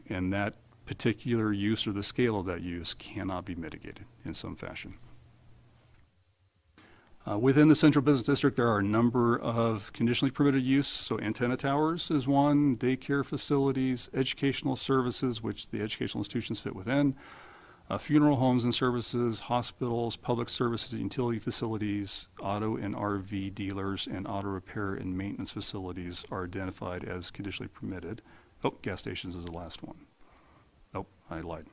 And that particular use or the scale of that use cannot be mitigated in some fashion. Within the Central Business District, there are a number of conditionally permitted use. So antenna towers is one, daycare facilities, educational services, which the educational institutions fit within, funeral homes and services, hospitals, public services, utility facilities, auto and RV dealers, and auto repair and maintenance facilities are identified as conditionally permitted. Oh, gas stations is the last one. Oh, I lied.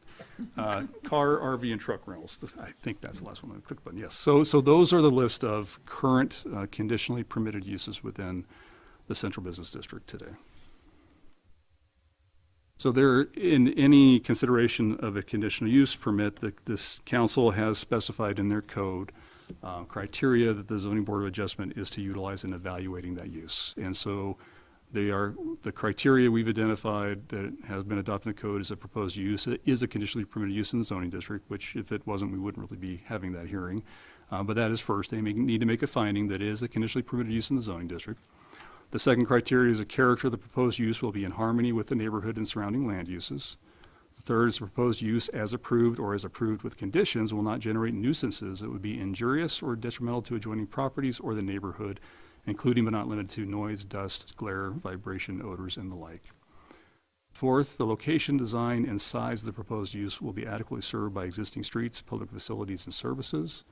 Car, RV, and truck rentals. I think that's the last one. Click the button. Yes. So those are the list of current conditionally permitted uses within the Central Business District today. So there, in any consideration of a conditional use permit, this council has specified in their code criteria that the Zoning Board of Adjustment is to utilize in evaluating that use. And so they are the criteria we've identified that has been adopted in the code as a proposed use. It is a conditionally permitted use in the zoning district, which if it wasn't, we wouldn't really be having that hearing. But that is first. They need to make a finding that it is a conditionally permitted use in the zoning district. The second criteria is the character of the proposed use will be in harmony with the neighborhood and surrounding land uses. The third is the proposed use as approved or as approved with conditions will not generate nuisances that would be injurious or detrimental to adjoining properties or the neighborhood, including but not limited to noise, dust, glare, vibration, odors, and the like. Fourth, the location, design, and size of the proposed use will be adequately served by existing streets, public facilities, and services.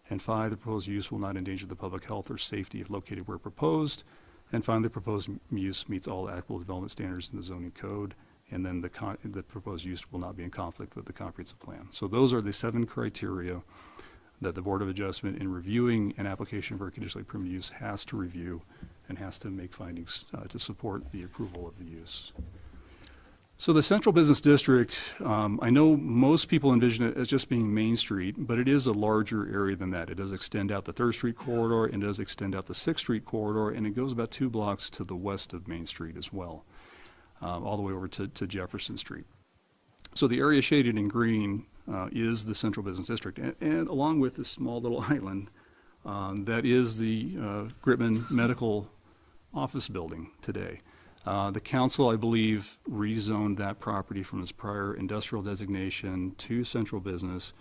And five, the proposed use will not endanger the public health or safety if located where proposed. And finally, the proposed use meets all applicable development standards in the zoning code. And then the proposed use will not be in conflict with the comprehensive plan. So those are the 7 criteria that the Board of Adjustment, in reviewing an application for a conditionally permitted use, has to review and has to make findings to support the approval of the use. So the Central Business District, I know most people envision it as just being Main Street, but it is a larger area than that. It does extend out the 3rd Street corridor, and it does extend out the 6th Street corridor, and it goes about 2 blocks to the west of Main Street as well, all the way over to Jefferson Street. So the area shaded in green is the Central Business District, and along with this small little island, that is the Gritman Medical Office Building today. The council, I believe, rezoned that property from its prior industrial designation to central business,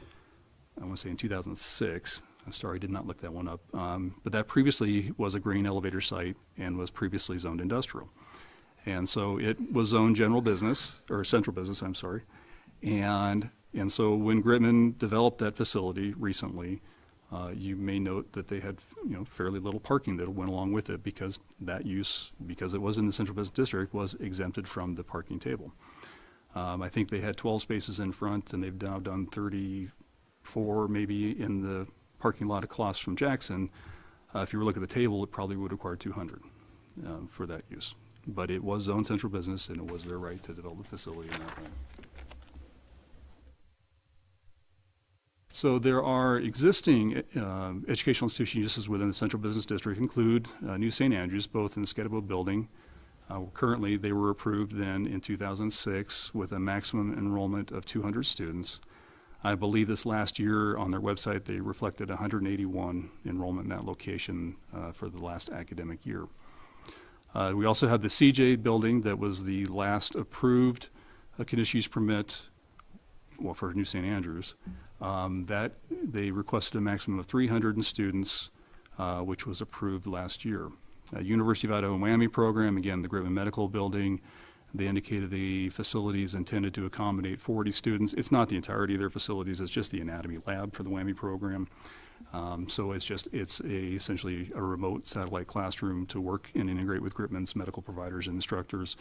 I want to say in 2006. I'm sorry, I did not look that one up. But that previously was a grain elevator site and was previously zoned industrial. And so it was zoned general business, or central business, I'm sorry. And so when Gritman developed that facility recently, you may note that they had fairly little parking that went along with it because that use, because it was in the Central Business District, was exempted from the parking table. I think they had 12 spaces in front, and they've now done 34 maybe in the parking lot across from Jackson. If you were looking at the table, it probably would require 200 for that use. But it was zoned central business, and it was their right to develop the facility in that way. So there are existing educational institution uses within the Central Business District, include New St. Andrews, both in the Scatterville building. Currently, they were approved then in 2006 with a maximum enrollment of 200 students. I believe this last year on their website, they reflected 181 enrollment in that location for the last academic year. We also have the CJ building that was the last approved conditional use permit for New St. Andrews. That they requested a maximum of 300 students, which was approved last year. University of Idaho Miami program, again, the Gritman Medical Building, they indicated the facility is intended to accommodate 40 students. It's not the entirety of their facilities, it's just the anatomy lab for the WAMI program. So it's essentially a remote satellite classroom to work and integrate with Gritman's medical providers and instructors.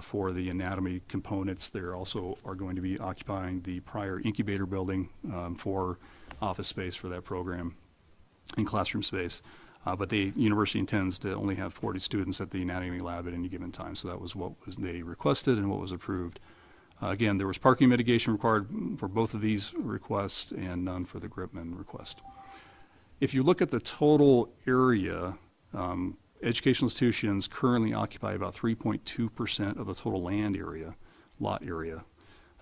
For the anatomy components, they also are going to be occupying the prior incubator building for office space for that program and classroom space. But the university intends to only have 40 students at the anatomy lab at any given time. So that was what they requested and what was approved. Again, there was parking mitigation required for both of these requests and none for the Gritman request. If you look at the total area, educational institutions currently occupy about 3.2% of the total land area, lot area,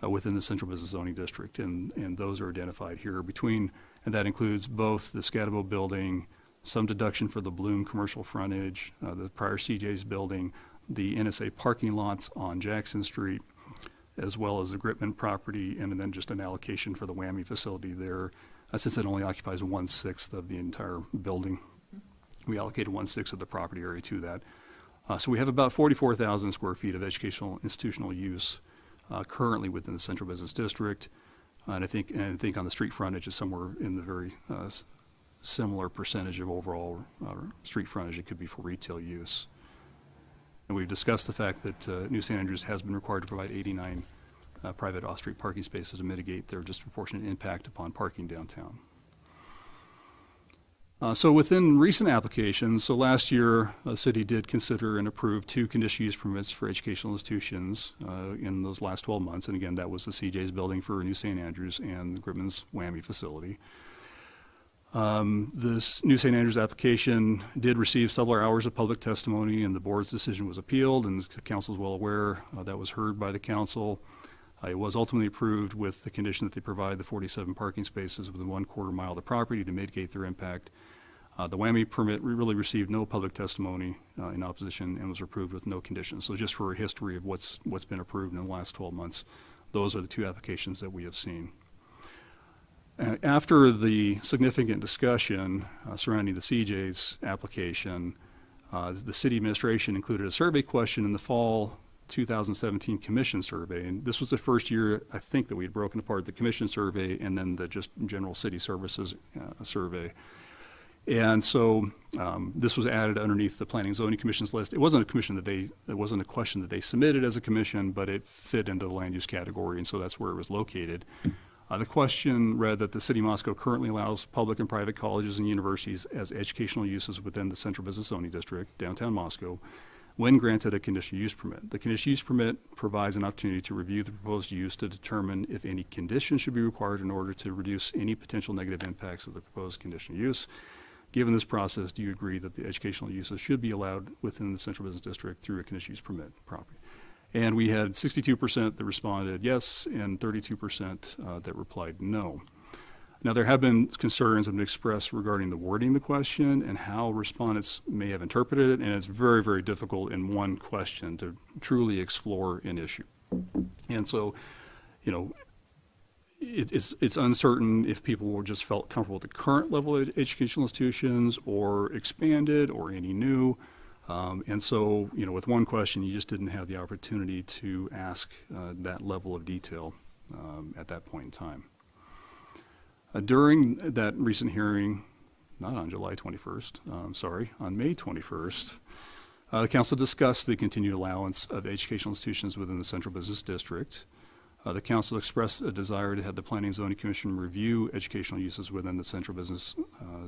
within the Central Business Zoning District, and those are identified here and that includes both the Scatterville building, some deduction for the Bloom commercial frontage, the prior CJ's building, the NSA parking lots on Jackson Street, as well as the Gritman property, and then just an allocation for the WAMI facility there. Since it only occupies 1/6 of the entire building, we allocated 1/6 of the property area to that. So we have about 44,000 square feet of educational institutional use currently within the Central Business District. And I think on the street frontage is somewhere in the very similar percentage of overall street frontage it could be for retail use. And we've discussed the fact that New St. Andrews has been required to provide 89 private off-street parking spaces to mitigate their disproportionate impact upon parking downtown. So within recent applications, so last year, the city did consider and approve 2 conditional use permits for educational institutions in those last 12 months. And again, that was the CJ's building for New St. Andrews and Gritman's WAMI facility. This New St. Andrews application did receive several hours of public testimony, and the board's decision was appealed, and the council is well aware that was heard by the council. It was ultimately approved with the condition that they provide the 47 parking spaces within 1/4 mile of the property to mitigate their impact. The WAMI permit really received no public testimony in opposition and was approved with no conditions. So just for a history of what's been approved in the last 12 months, those are the 2 applications that we have seen. After the significant discussion surrounding the CJ's application, the city administration included a survey question in the fall 2017 commission survey. And this was the first year, I think, that we had broken apart the commission survey and then the just general city services survey. And so this was added underneath the Planning and Zoning Commission's list. It wasn't a question that they submitted as a commission, but it fit into the land use category, and so that's where it was located. The question read that the City of Moscow currently allows public and private colleges and universities as educational uses within the Central Business Zoning District, downtown Moscow, when granted a conditional use permit. The conditional use permit provides an opportunity to review the proposed use to determine if any conditions should be required in order to reduce any potential negative impacts of the proposed conditional use. Given this process, do you agree that the educational uses should be allowed within the Central Business District through a conditional use permit property? And we had 62% that responded yes and 32% that replied no. Now, there have been concerns that have been expressed regarding the wording of the question and how respondents may have interpreted it, and it's very, very difficult in one question to truly explore an issue. And so, you know, it's uncertain if people just felt comfortable with the current level of educational institutions or expanded or any new. And so, you know, with one question, you just didn't have the opportunity to ask that level of detail at that point in time. During that recent hearing, not on July 21st, on May 21st, the council discussed the continued allowance of educational institutions within the Central Business District. The council expressed a desire to have the Planning and Zoning Commission review educational uses within the Central Business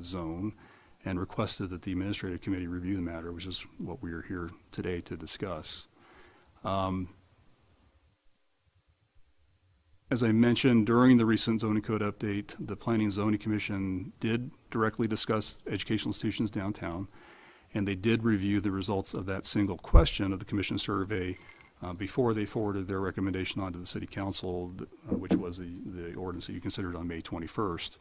Zone and requested that the Administrative Committee review the matter, which is what we are here today to discuss. As I mentioned, during the recent zoning code update, the Planning and Zoning Commission did directly discuss educational institutions downtown, and they did review the results of that single question of the commission survey before they forwarded their recommendation onto the City Council, which was the ordinance that you considered on May 21st.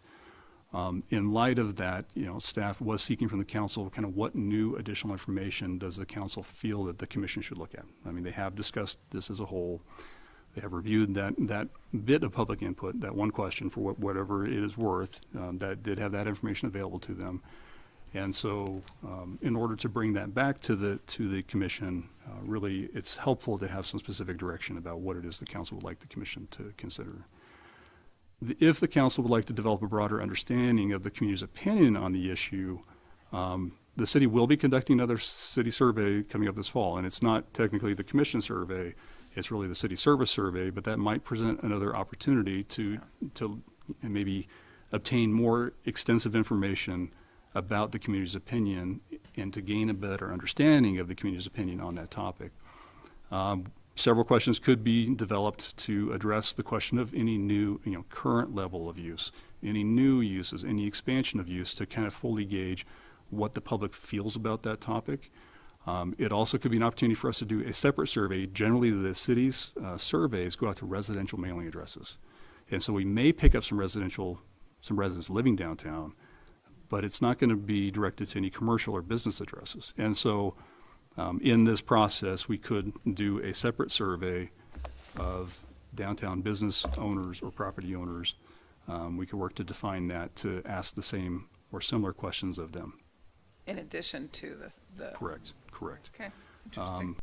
In light of that, you know, staff was seeking from the council kind of what new additional information does the council feel that the commission should look at. I mean, they have discussed this as a whole. They have reviewed that bit of public input, that one question for whatever it is worth, that did have that information available to them. And so in order to bring that back to the commission, really it's helpful to have some specific direction about what it is the council would like the commission to consider. If the council would like to develop a broader understanding of the community's opinion on the issue, the city will be conducting another city survey coming up this fall, and it's not technically the commission survey, it's really the city service survey, but that might present another opportunity to maybe obtain more extensive information about the community's opinion and to gain a better understanding of the community's opinion on that topic. Several questions could be developed to address the question of any new, current level of use, any new uses, any expansion of use to kind of fully gauge what the public feels about that topic. It also could be an opportunity for us to do a separate survey. Generally, the city's surveys go out to residential mailing addresses. And so we may pick up some residents living downtown, but it's not going to be directed to any commercial or business addresses. And so In this process, we could do a separate survey of downtown business owners or property owners. We could work to define that to ask the same or similar questions of them. In addition to the Correct, correct. okay, interesting.